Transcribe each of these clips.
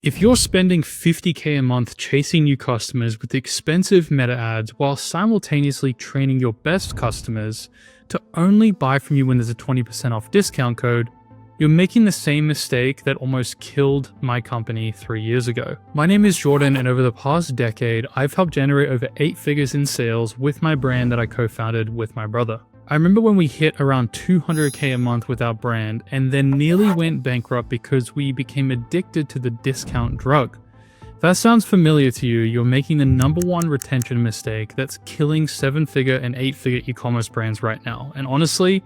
If you're spending 50K a month chasing new customers with expensive meta ads while simultaneously training your best customers to only buy from you when there's a 20% off discount code, you're making the same mistake that almost killed my company 3 years ago. My name is Jordan, and over the past decade, I've helped generate over 8 figures in sales with my brand that I co-founded with my brother. I remember when we hit around 200K a month with our brand and then nearly went bankrupt because we became addicted to the discount drug. If that sounds familiar to you, you're making the #1 retention mistake that's killing 7-figure and 8-figure e-commerce brands right now. And honestly,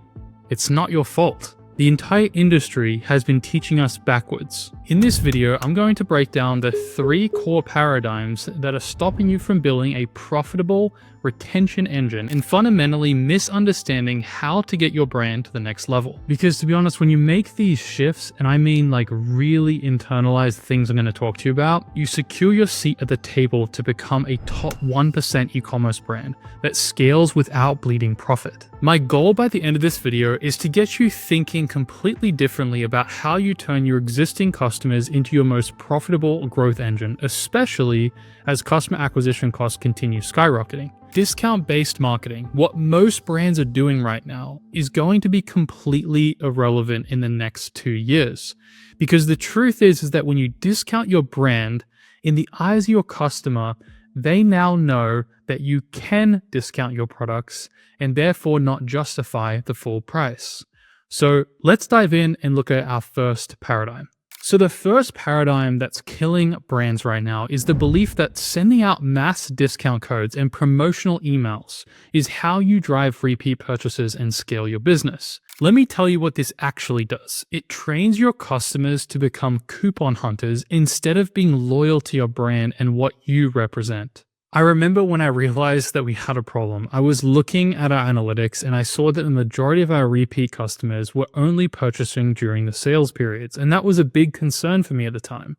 it's not your fault. The entire industry has been teaching us backwards. In this video, I'm going to break down the 3 core paradigms that are stopping you from building a profitable retention engine and fundamentally misunderstanding how to get your brand to the next level. Because to be honest, when you make these shifts, and I mean like really internalize the things I'm going to talk to you about, you secure your seat at the table to become a top 1% e-commerce brand that scales without bleeding profit. My goal by the end of this video is to get you thinking completely differently about how you turn your existing customers into your most profitable growth engine, especially as customer acquisition costs continue skyrocketing. Discount-based marketing, what most brands are doing right now, is going to be completely irrelevant in the next 2 years. Because the truth is that when you discount your brand, in the eyes of your customer, they now know that you can discount your products and therefore not justify the full price. So let's dive in and look at our first paradigm. So the first paradigm that's killing brands right now is the belief that sending out mass discount codes and promotional emails is how you drive repeat purchases and scale your business. Let me tell you what this actually does. It trains your customers to become coupon hunters instead of being loyal to your brand and what you represent. I remember when I realized that we had a problem, I was looking at our analytics and I saw that the majority of our repeat customers were only purchasing during the sales periods, and that was a big concern for me at the time.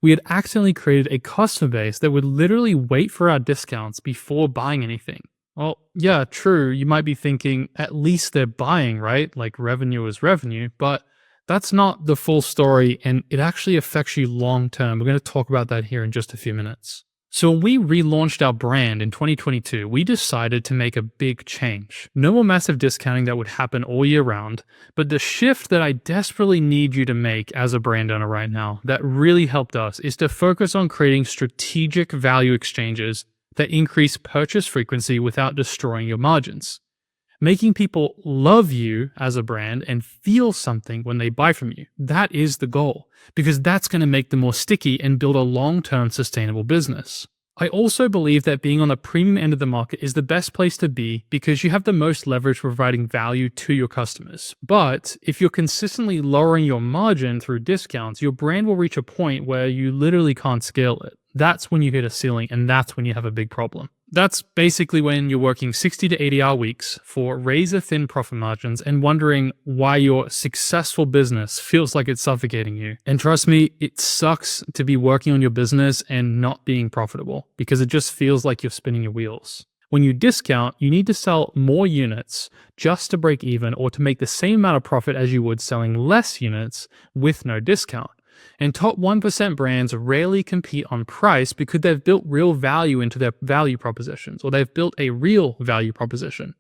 We had accidentally created a customer base that would literally wait for our discounts before buying anything. Well, yeah, true, you might be thinking, at least they're buying, right? Like revenue is revenue, but that's not the full story, and it actually affects you long term. We're going to talk about that here in just a few minutes. So when we relaunched our brand in 2022, we decided to make a big change. No more massive discounting that would happen all year round, but the shift that I desperately need you to make as a brand owner right now that really helped us is to focus on creating strategic value exchanges that increase purchase frequency without destroying your margins. Making people love you as a brand and feel something when they buy from you. That is the goal, because that's going to make them more sticky and build a long-term sustainable business. I also believe that being on the premium end of the market is the best place to be because you have the most leverage for providing value to your customers. But if you're consistently lowering your margin through discounts, your brand will reach a point where you literally can't scale it. That's when you hit a ceiling, and that's when you have a big problem. That's basically when you're working 60 to 80-hour weeks for razor-thin profit margins and wondering why your successful business feels like it's suffocating you. And trust me, it sucks to be working on your business and not being profitable because it just feels like you're spinning your wheels. When you discount, you need to sell more units just to break even or to make the same amount of profit as you would selling less units with no discount. And top 1% brands rarely compete on price because they've built real value into their value propositions, or they've built a real value proposition.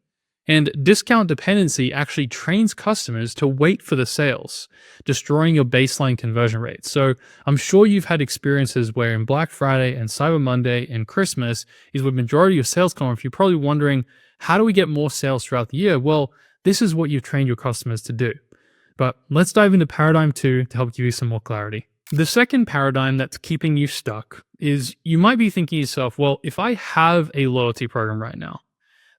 And discount dependency actually trains customers to wait for the sales, destroying your baseline conversion rates. So I'm sure you've had experiences where in Black Friday and Cyber Monday and Christmas is where the majority of your sales come from. You're probably wondering, how do we get more sales throughout the year? Well, this is what you've trained your customers to do. But let's dive into paradigm 2 to help give you some more clarity. The second paradigm that's keeping you stuck is you might be thinking to yourself, well, if I have a loyalty program right now,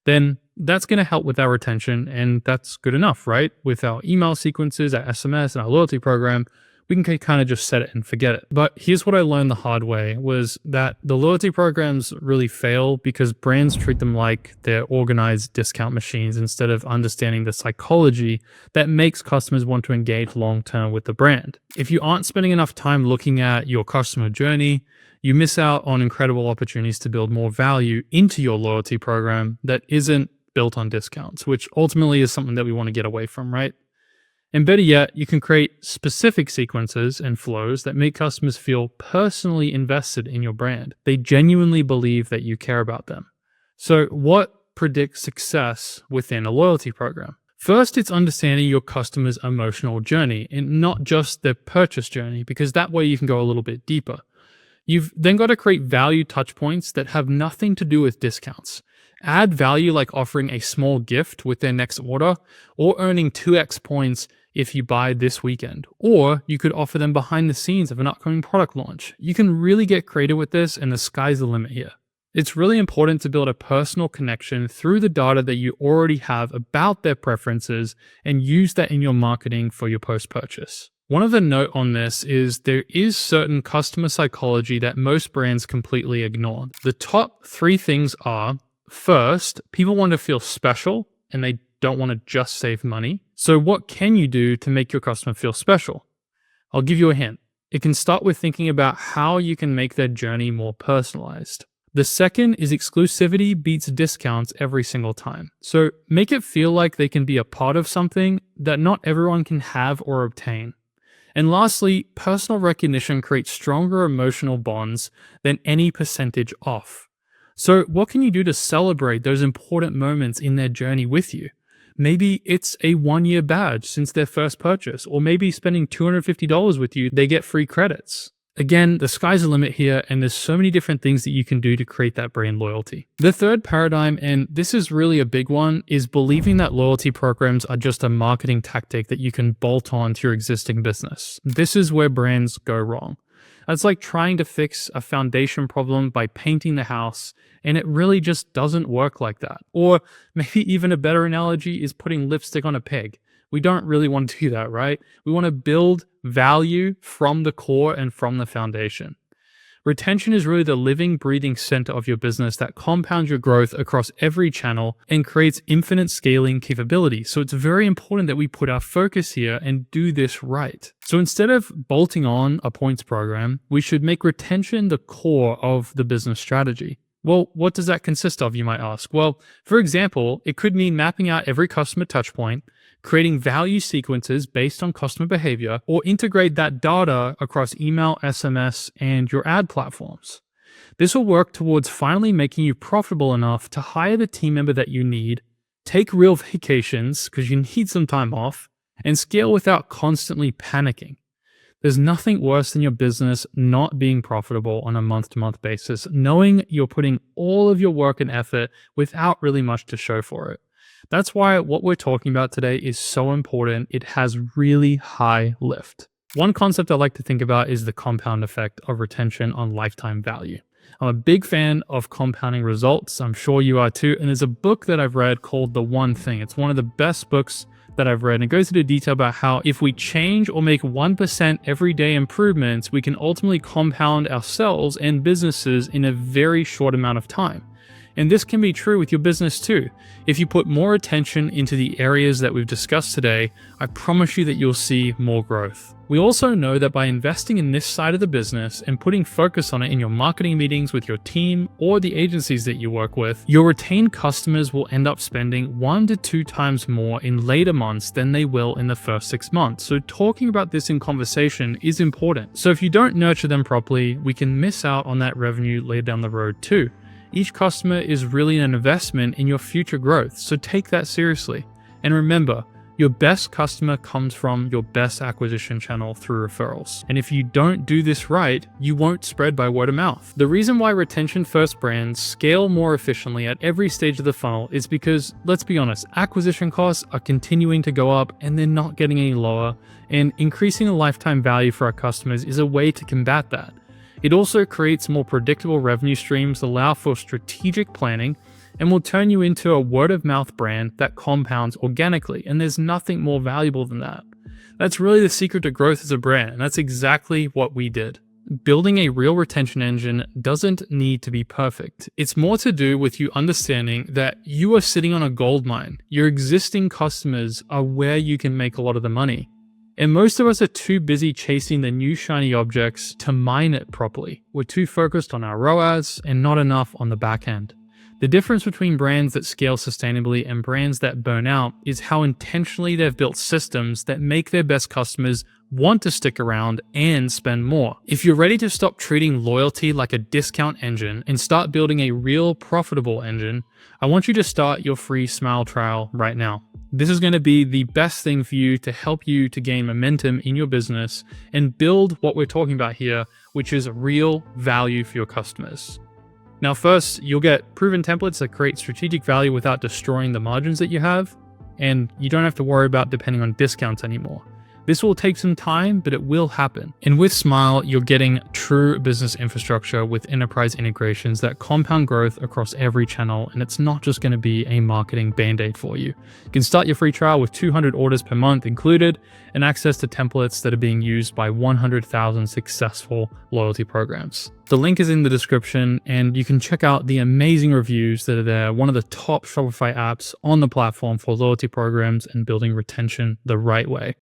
then that's going to help with our retention, and that's good enough, right? With our email sequences, our SMS, and our loyalty program, we can kind of just set it and forget it. But here's what I learned the hard way was that the loyalty programs really fail because brands treat them like they're organized discount machines instead of understanding the psychology that makes customers want to engage long-term with the brand. If you aren't spending enough time looking at your customer journey, you miss out on incredible opportunities to build more value into your loyalty program that isn't built on discounts, which ultimately is something that we want to get away from, right? And better yet, you can create specific sequences and flows that make customers feel personally invested in your brand. They genuinely believe that you care about them. So, what predicts success within a loyalty program? First, it's understanding your customer's emotional journey and not just their purchase journey, because that way you can go a little bit deeper. You've then got to create value touchpoints that have nothing to do with discounts. Add value like offering a small gift with their next order, or earning 2x points if you buy this weekend. Or you could offer them behind the scenes of an upcoming product launch. You can really get creative with this, and the sky's the limit here. It's really important to build a personal connection through the data that you already have about their preferences and use that in your marketing for your post-purchase. One other note on this is there is certain customer psychology that most brands completely ignore. The top 3 things are, first, people want to feel special and they don't want to just save money. So what can you do to make your customer feel special? I'll give you a hint. It can start with thinking about how you can make their journey more personalized. The second is exclusivity beats discounts every single time. So make it feel like they can be a part of something that not everyone can have or obtain. And lastly, personal recognition creates stronger emotional bonds than any percentage off. So what can you do to celebrate those important moments in their journey with you? Maybe it's a 1-year badge since their first purchase, or maybe spending $250 with you, they get free credits. Again, the sky's the limit here, and there's so many different things that you can do to create that brand loyalty. The third paradigm, and this is really a big one, is believing that loyalty programs are just a marketing tactic that you can bolt on to your existing business. This is where brands go wrong. It's like trying to fix a foundation problem by painting the house, and it really just doesn't work like that. Or maybe even a better analogy is putting lipstick on a pig. We don't really want to do that, right? We want to build value from the core and from the foundation. Retention is really the living, breathing center of your business that compounds your growth across every channel and creates infinite scaling capability. So it's very important that we put our focus here and do this right. So instead of bolting on a points program, we should make retention the core of the business strategy. Well, what does that consist of, you might ask? Well, for example, it could mean mapping out every customer touchpoint, creating value sequences based on customer behavior, or integrate that data across email, SMS, and your ad platforms. This will work towards finally making you profitable enough to hire the team member that you need, take real vacations because you need some time off, and scale without constantly panicking. There's nothing worse than your business not being profitable on a month-to-month basis, knowing you're putting all of your work and effort without really much to show for it. That's why what we're talking about today is so important. It has really high lift. One concept I like to think about is the compound effect of retention on lifetime value. I'm a big fan of compounding results. I'm sure you are too. And there's a book that I've read called The One Thing. It's one of the best books that I've read, and it goes into detail about how if we change or make 1% everyday improvements, we can ultimately compound ourselves and businesses in a very short amount of time. And this can be true with your business too. If you put more attention into the areas that we've discussed today, I promise you that you'll see more growth. We also know that by investing in this side of the business and putting focus on it in your marketing meetings with your team or the agencies that you work with, your retained customers will end up spending 1 to 2 times more in later months than they will in the first 6 months. So talking about this in conversation is important. So if you don't nurture them properly, we can miss out on that revenue later down the road too. Each customer is really an investment in your future growth, so take that seriously. And remember, your best customer comes from your best acquisition channel through referrals. And if you don't do this right, you won't spread by word of mouth. The reason why retention-first brands scale more efficiently at every stage of the funnel is because, let's be honest, acquisition costs are continuing to go up and they're not getting any lower. And increasing the lifetime value for our customers is a way to combat that. It also creates more predictable revenue streams that allow for strategic planning and will turn you into a word-of-mouth brand that compounds organically, and there's nothing more valuable than that. That's really the secret to growth as a brand, and that's exactly what we did. Building a real retention engine doesn't need to be perfect. It's more to do with you understanding that you are sitting on a gold mine. Your existing customers are where you can make a lot of the money. And most of us are too busy chasing the new shiny objects to mine it properly. We're too focused on our ROAS and not enough on the back end. The difference between brands that scale sustainably and brands that burn out is how intentionally they've built systems that make their best customers want to stick around and spend more. If you're ready to stop treating loyalty like a discount engine and start building a real profitable engine, I want you to start your free Smile trial right now. This is going to be the best thing for you to help you to gain momentum in your business and build what we're talking about here, which is real value for your customers. Now, first, you'll get proven templates that create strategic value without destroying the margins that you have, and you don't have to worry about depending on discounts anymore. This will take some time, but it will happen. And with Smile, you're getting true business infrastructure with enterprise integrations that compound growth across every channel, and it's not just going to be a marketing band-aid for you. You can start your free trial with 200 orders per month included and access to templates that are being used by 100,000 successful loyalty programs. The link is in the description, and you can check out the amazing reviews that are there, one of the top Shopify apps on the platform for loyalty programs and building retention the right way.